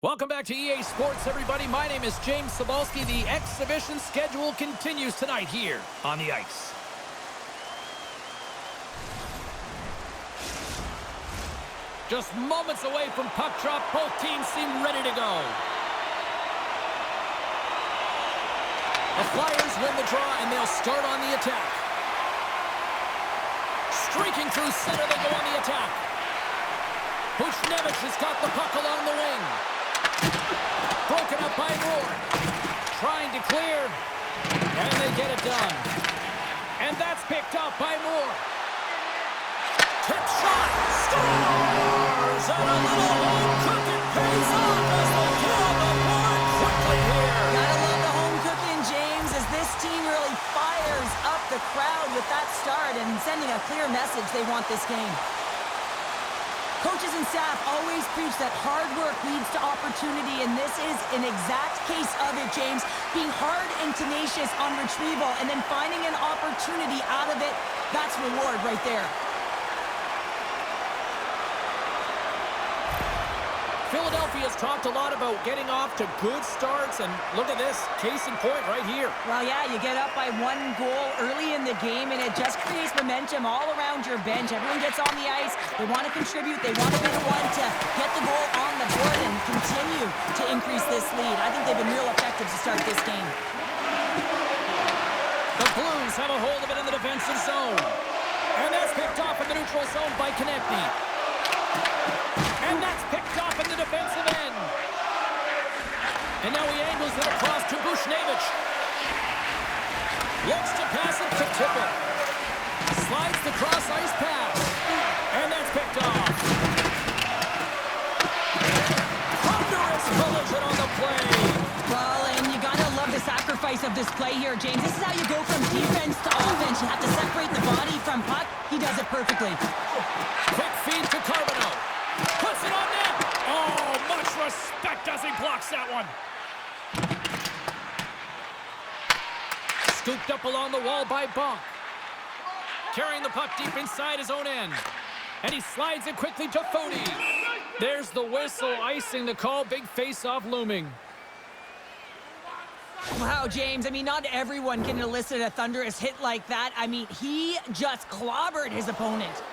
Welcome back to EA Sports, everybody. My name is James Cebulski. The exhibition schedule continues tonight here on the ice. Just moments away from puck drop, both teams seem ready to go. The Flyers win the draw, and they'll start on the attack. Streaking through center, they go on the attack. Psfive has got the puck along the wing. Broken up by Moore. Trying to clear. And they get it done. And that's picked up by Moore. Tip shot. Scores! And a little home cooking pays off as they get on the board quickly here. Gotta love the home cooking, James, as this team really fires up the crowd with that start and sending a clear message they want this game. Coaches and staff always preach that hard work leads to opportunity, and this is an exact case of it, James. Being hard and tenacious on retrieval and then finding an opportunity out of it, that's reward right there. Philadelphia's talked a lot about getting off to good starts, and look at this, case in point right here. Well, yeah, you get up by 1 goal early in the game, and it just creates momentum all around your bench. Everyone gets on the ice. They want to contribute. They want to be the one to get the goal on the board and continue to increase this lead. I think they've been real effective to start this game. The Blues have a hold of it in the defensive zone. And that's picked off in the neutral zone by Konechny. And that's picked off in the defensive end. And now he angles it across to Psfive. Looks to pass it to Tipper. Slides the cross-ice pass. And that's picked off. Thunderous collision on the play. Well, and you gotta love the sacrifice of this play here, James. This is how you go from defense to offense. You have to separate the body from puck. He does it perfectly. Quick feed to Carbonneau. Puts it on net. Oh, much respect as he blocks that one. Scooped up along the wall by Bonk. Carrying the puck deep inside his own end. And he slides it quickly to Fody. There's the whistle, icing the call. Big face-off looming. Wow, James, I mean, not everyone can elicit a thunderous hit like that. I mean, he just clobbered his opponent.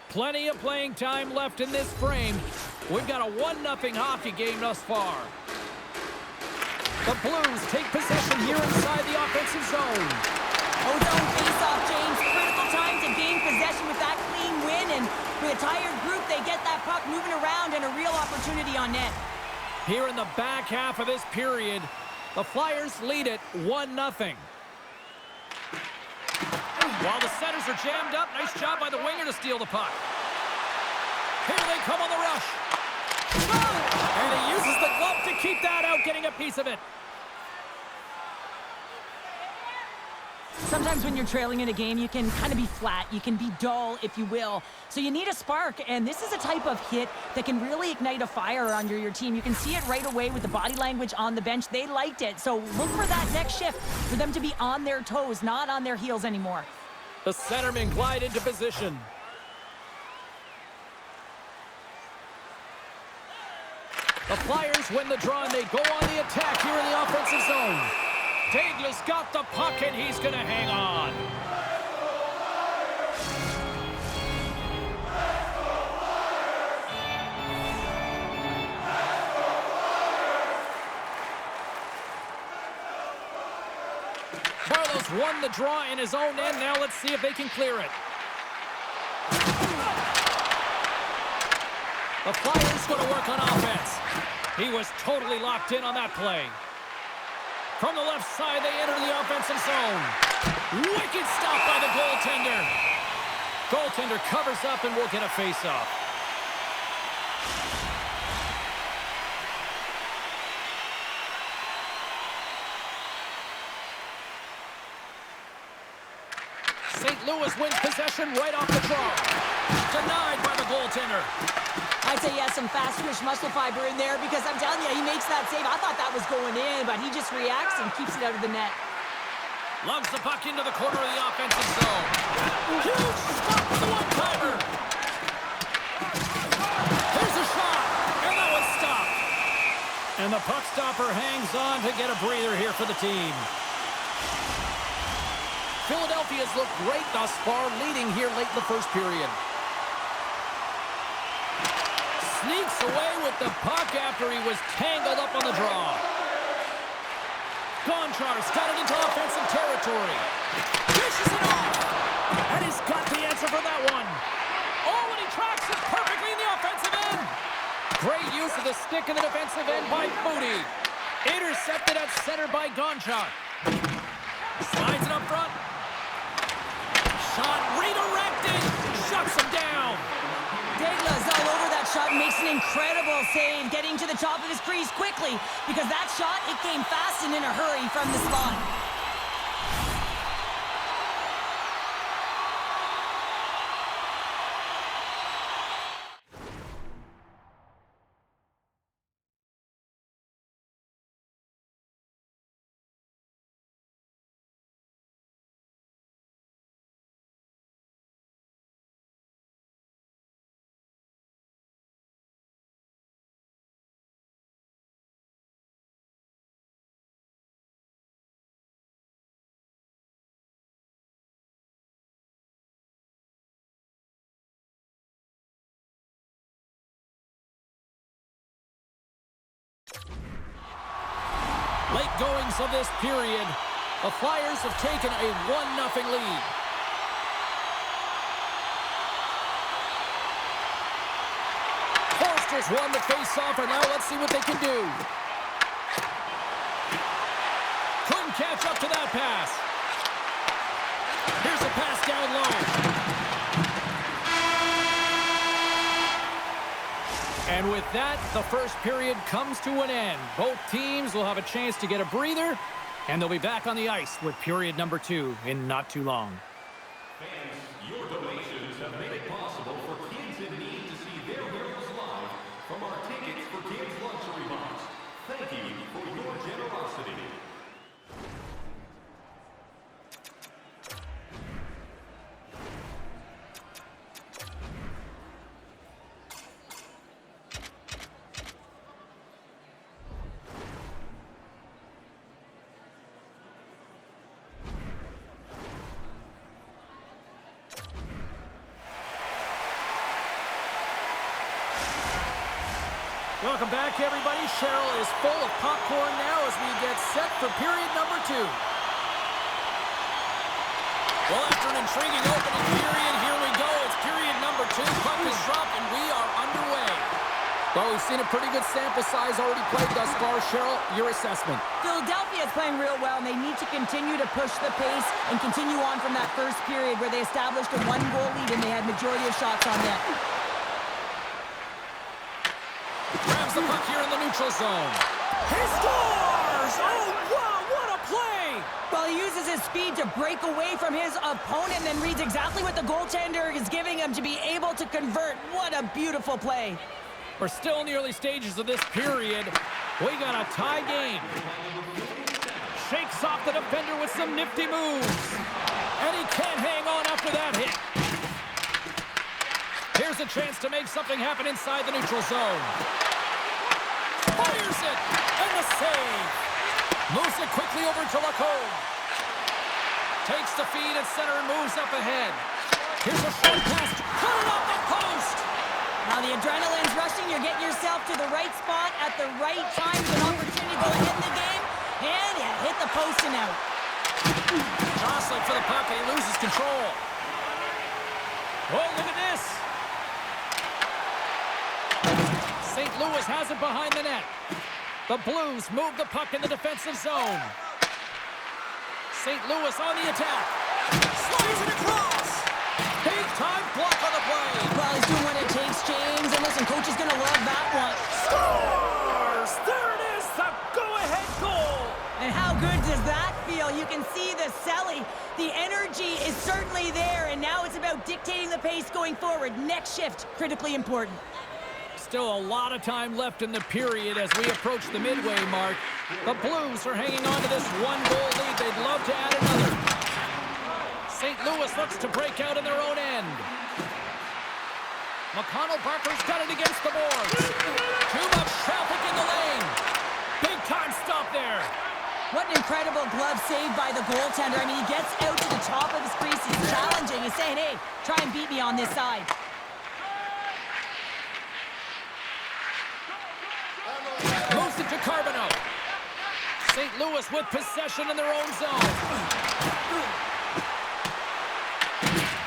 Plenty of playing time left in this frame. We've got a 1-0 hockey game thus far. The Blues take possession here inside the offensive zone. Zone face-off, James. Critical time to gain possession with that clean win, and with a tired group, they get that puck moving around and a real opportunity on net. Here in the back half of this period, the Flyers lead it 1-0. While the centers are jammed up, nice job by the winger to steal the puck. Here they come on the rush. And he uses the glove to keep that out, getting a piece of it. Sometimes when you're trailing in a game, you can kind of be flat. You can be dull, if you will. So you need a spark, and this is a type of hit that can really ignite a fire under your team. You can see it right away with the body language on the bench. They liked it. So look for that next shift, for them to be on their toes, not on their heels anymore. The centermen glide into position. The Flyers win the draw, and they go on the attack here in the offensive zone. Daigle's got the puck, and he's going to hang on. Carlos won the draw in his own end. Now let's see if they can clear it. The Flyers going to work on offense. He was totally locked in on that play. From the left side, they enter the offensive zone. Wicked stop by the goaltender. Goaltender covers up and will get a face-off. St. Louis wins possession right off the draw. Denied by the goaltender. I'd say he has some fast twitch muscle fiber in there, because I'm telling you, he makes that save. I thought that was going in, but he just reacts and keeps it out of the net. Lugs the puck into the corner of the offensive zone. Huge stop for the one-timer. Here's a shot, and that was stopped. And the puck stopper hangs on to get a breather here for the team. Philadelphia's looked great thus far, leading here late in the first period. Sneaks away with the puck after he was tangled up on the draw. Gonchar's got it into offensive territory. Dishes it off. And he's got the answer for that one. Oh, and he tracks it perfectly in the offensive end. Great use of the stick in the defensive end by Moody. Intercepted at center by Gonchar. Slides it up front. Shot redirected. Shuts him down. Degla's all over that shot, makes an incredible save, getting to the top of his crease quickly, because that shot, it came fast and in a hurry from the spot. Late goings of this period, the Flyers have taken a 1-0 lead. Forster's won the face-off, and now let's see what they can do. Couldn't catch up to that pass. Here's a pass down low. And with that, the first period comes to an end. Both teams will have a chance to get a breather, and they'll be back on the ice with period number 2 in not too long. Fans, your donations have made it possible for kids in need to see their heroes live from our Tickets for Kids luxury box. Thank you for your generosity. Welcome back, everybody. Cheryl is full of popcorn now as we get set for period number 2. Well, after an intriguing opening period, here we go. It's period number 2. Puck is dropped, and we are underway. Well, we've seen a pretty good sample size already played thus far. Cheryl, your assessment. Philadelphia is playing real well, and they need to continue to push the pace and continue on from that first period where they established a 1-goal lead and they had majority of shots on net. Grabs the puck here in the neutral zone. He scores! Oh, wow, what a play! Well, he uses his speed to break away from his opponent and then reads exactly what the goaltender is giving him to be able to convert. What a beautiful play. We're still in the early stages of this period. We got a tie game. Shakes off the defender with some nifty moves. And he can't hang on after that hit. Here's a chance to make something happen inside the neutral zone. Fires it, and the save. Moves it quickly over to Lacombe. Takes the feed at center and moves up ahead. Here's a short pass. Cut it off the post. Now the adrenaline's rushing. You're getting yourself to the right spot at the right time with an opportunity to go ahead in the game. And you hit the post and out. Jostling for the puck, and he loses control. Oh, look at this. St. Louis has it behind the net. The Blues move the puck in the defensive zone. St. Louis on the attack. Slides it across. Big time block on the play. Well, he's doing what it takes, James. And listen, coach is going to love that one. Scores! There it is, the go-ahead goal. And how good does that feel? You can see the selling. The energy is certainly there, and now it's about dictating the pace going forward. Next shift, critically important. still a lot of time left in the period as we approach the midway mark. The Blues are hanging on to this one-goal lead. They'd love to add another. St. Louis looks to break out in their own end. McConnell Barker's got it against the boards. Too much traffic in the lane. Big time stop there. What an incredible glove save by the goaltender. I mean, he gets out to the top of his crease. He's challenging. He's saying, hey, try and beat me on this side. Moves it to Carbonneau. St. Louis with possession in their own zone.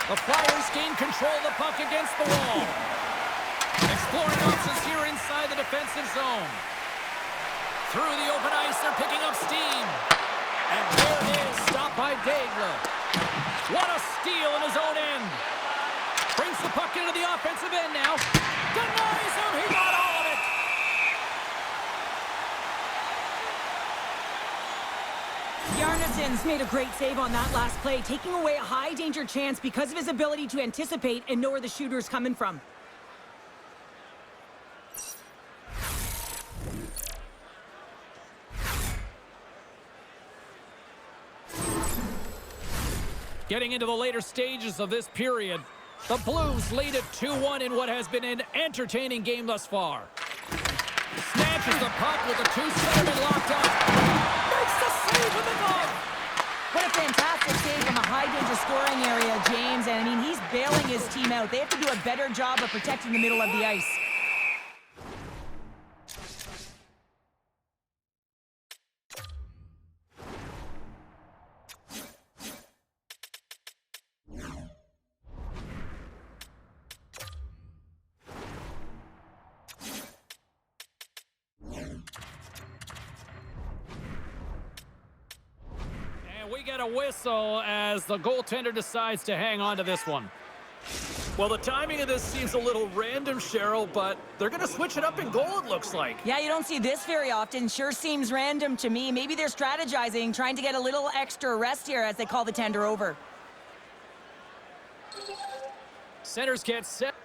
The Flyers gain control of the puck against the wall. Exploring options here inside the defensive zone. Through the open ice, they're picking up steam. And there it is, stopped by Daigle. What a steal in his own end. Brings the puck into the offensive end now. Denies him, he got all of it. Bjarnason's made a great save on that last play, taking away a high-danger chance because of his ability to anticipate and know where the shooter's coming from. Getting into the later stages of this period, the Blues lead it 2-1 in what has been an entertaining game thus far. Snatches the puck with the two centermen locked up. Makes the save with the glove. What a fantastic save from a high-danger scoring area, James. And, I mean, he's bailing his team out. They have to do a better job of protecting the middle of the ice. We get a whistle as the goaltender decides to hang on to this one. Well, the timing of this seems a little random, Cheryl, but they're going to switch it up in goal, it looks like. Yeah, you don't see this very often. Sure seems random to me. Maybe they're strategizing, trying to get a little extra rest here as they call the tender over. Centers get set.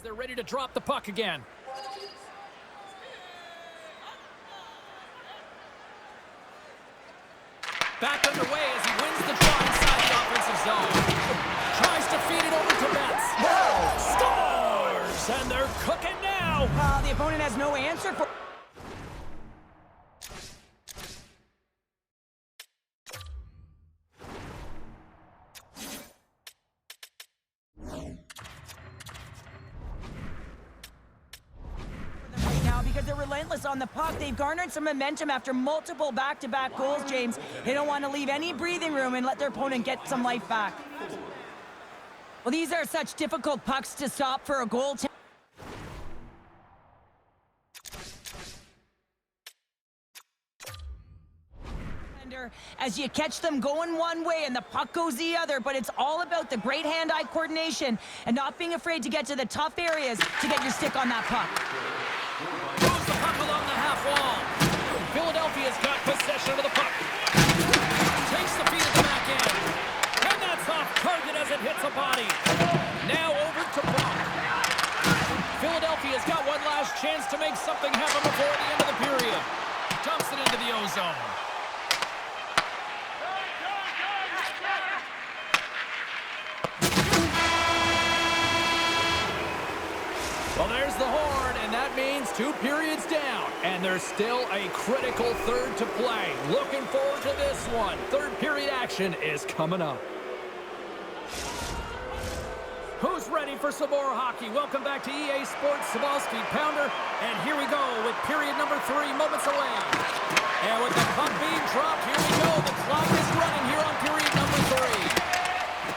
They're ready to drop the puck again. Back underway as he wins the draw inside the offensive zone. Tries to feed it over to Betts. Scores! And they're cooking now. The opponent has no answer for... because they're relentless on the puck. They've garnered some momentum after multiple back-to-back goals, James. They don't want to leave any breathing room and let their opponent get some life back. Well, these are such difficult pucks to stop for a goaltender. As you catch them going one way and the puck goes the other, but it's all about the great hand-eye coordination and not being afraid to get to the tough areas to get your stick on that puck. Moves the puck along the half wall. Philadelphia's got possession of the puck. Takes the feed at the back end. And that's off target as it hits a body. Now over to Brock. Philadelphia's got one last chance to make something happen before the end of the period. Dumps it into the O-zone. Well, there's the horn, and that means 2 periods down. And there's still a critical third to play. Looking forward to this one. Third period action is coming up. Who's ready for some more hockey? Welcome back to EA Sports Sabalski Pounder. And here we go with period number 3 moments away. And with the puck being dropped, here we go. The clock is running here on period number 3.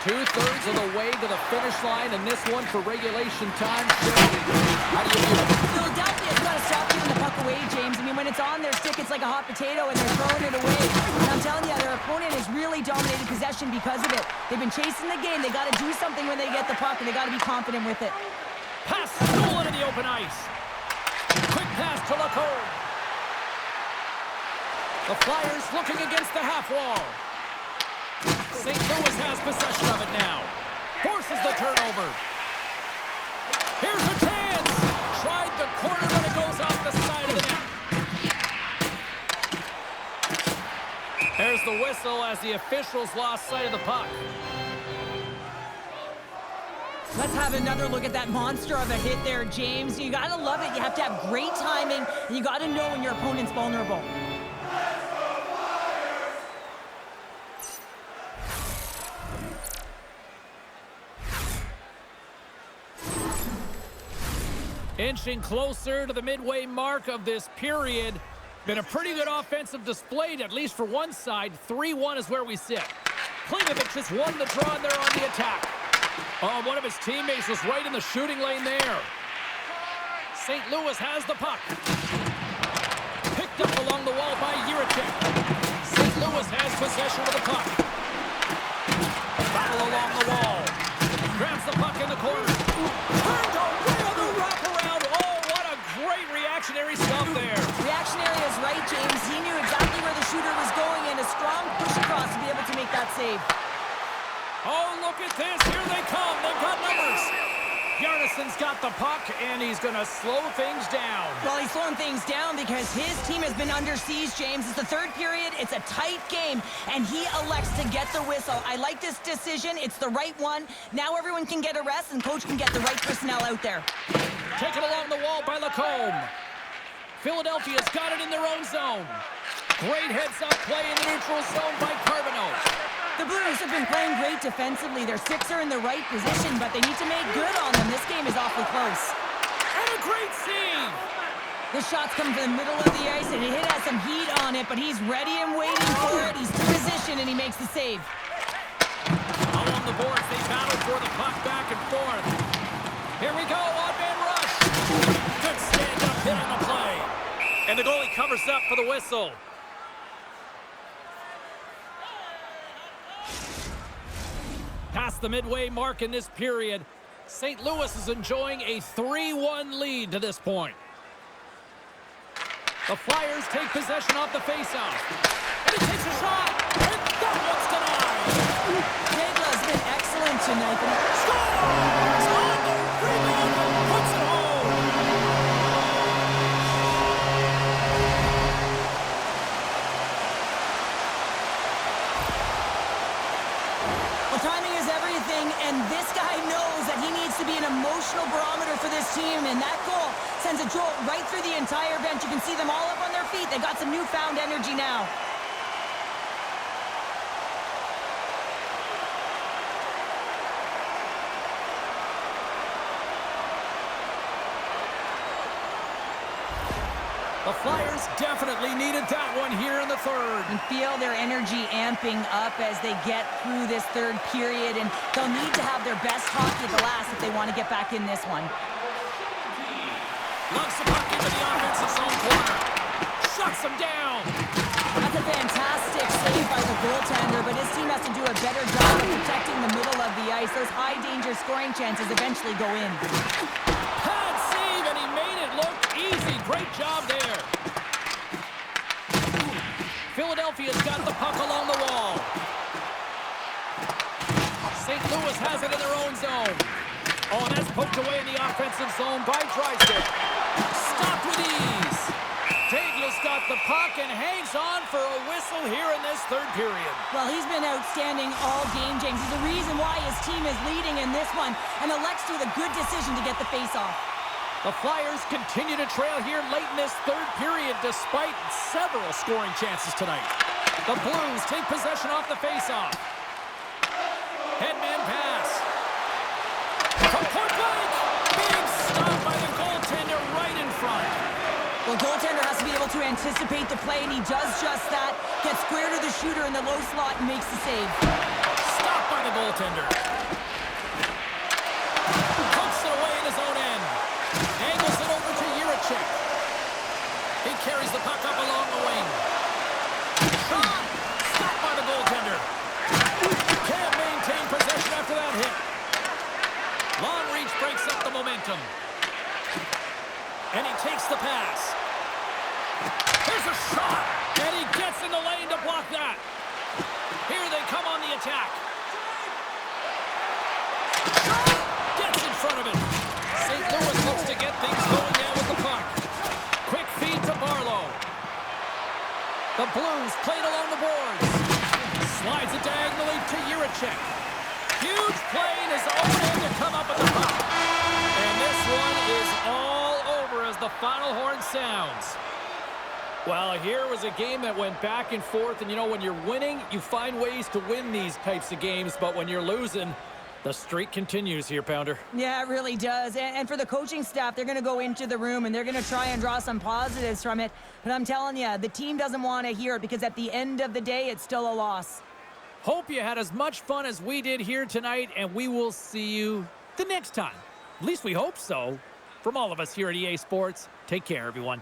2/3 of the way to the finish line, and this one for regulation time. How do you view it? Philadelphia's got to stop giving the puck away, James. I mean, when it's on their stick, it's like a hot potato, and they're throwing it away. And I'm telling you, their opponent has really dominated possession because of it. They've been chasing the game. They got to do something when they get the puck, and they got to be confident with it. Pass stolen in the open ice. Quick pass to Lacombe. The Flyers looking against the half wall. St. Louis has possession of it now. Forces the turnover. Here's a chance. Tried the corner, but it goes off the side of the net. There's the whistle as the officials lost sight of the puck. Let's have another look at that monster of a hit there, James. You got to love it. You have to have great timing, and you got to know when your opponent's vulnerable. Inching closer to the midway mark of this period. Been a pretty good offensive display, at least for one side. 3-1 is where we sit. Klimovich has won the draw, and they're on the attack. Oh, one of his teammates was right in the shooting lane there. St. Louis has the puck. Picked up along the wall by Jiricek. St. Louis has possession of the puck. Battle along the wall. Grabs the puck in the corner. Turned away on the wraparound. Oh, what a great reactionary stuff there. Reactionary is right, James. He knew exactly where the shooter was going, and a strong push across to be able to make that save. Oh, look at this. Here they come. They've got numbers. Bjarnason's got the puck, and he's going to slow things down. Well, he's slowing things down because his team has been under siege, James. It's the third period. It's a tight game, and he elects to get the whistle. I like this decision. It's the right one. Now everyone can get a rest, and coach can get the right personnel out there. Taken along the wall by Lacombe. Philadelphia's got it in their own zone. Great heads-up play in the neutral zone by Carbonneau. The Blues have been playing great defensively. Their six are in the right position, but they need to make good on them. This game is awfully close. And a great save! The shot's coming from the middle of the ice, and it has some heat on it, but he's ready and waiting for it. He's in position, and he makes the save. Along the boards, they battle for the puck back and forth. Here we go, on-man rush. Good stand-up hit on the play. And the goalie covers up for the whistle. Past the midway mark in this period, St. Louis is enjoying a 3-1 lead to this point. The Flyers take possession off the faceoff. And he takes a shot, and that one's denied. Jagla's been excellent tonight. Scores! On the rebound, puts it home. Well, timing is everything, and this guy knows that he needs to be an emotional barometer for this team, and that goal sends a jolt right through the entire bench. You can see them all up on their feet. They got some newfound energy now. The Flyers definitely needed that one here in the third. You feel their energy amping up as they get through this third period, and they'll need to have their best hockey at the last if they want to get back in this one. Lugs the puck into the offensive zone corner. Shuts them down. That's a fantastic save by the goaltender, but his team has to do a better job of protecting the middle of the ice. Those high-danger scoring chances eventually go in. Pad save, and he made it look easy. Great job there. Philadelphia's got the puck along the wall. St. Louis has it in their own zone. Oh, and that's poked away in the offensive zone by Drysdale. Stopped with ease. Daglia's got the puck and hangs on for a whistle here in this third period. Well, he's been outstanding all game, James. He's the reason why his team is leading in this one, and elects with a good decision to get the face-off. The Flyers continue to trail here late in this third period despite several scoring chances tonight. The Blues take possession off the faceoff. Headman pass. From point blank. Big stop by the goaltender right in front. Well, goaltender has to be able to anticipate the play, and he does just that. Gets square to the shooter in the low slot and makes the save. Stopped by the goaltender. Puts it away in his own end. Angles it over to Jiricek. He carries the puck up along the wing. Shot! Stopped by the goaltender. Can't maintain possession after that hit. Long reach breaks up the momentum. And he takes the pass. Here's a shot! And he gets in the lane to block that. Here they come on the attack. Gets in front of it. St. Louis looks to get things going now with the puck. Quick feed to Barlow. The Blues played along the boards. Slides it diagonally to Jiricek. Huge play in his own end to come up with the puck. And this one is all over as the final horn sounds. Well, here was a game that went back and forth, and you know, when you're winning, you find ways to win these types of games, but when you're losing, the streak continues here, Pounder. Yeah, it really does. And for the coaching staff, they're going to go into the room and they're going to try and draw some positives from it. But I'm telling you, the team doesn't want to hear it because at the end of the day, it's still a loss. Hope you had as much fun as we did here tonight, and we will see you the next time. At least we hope so. From all of us here at EA Sports, take care, everyone.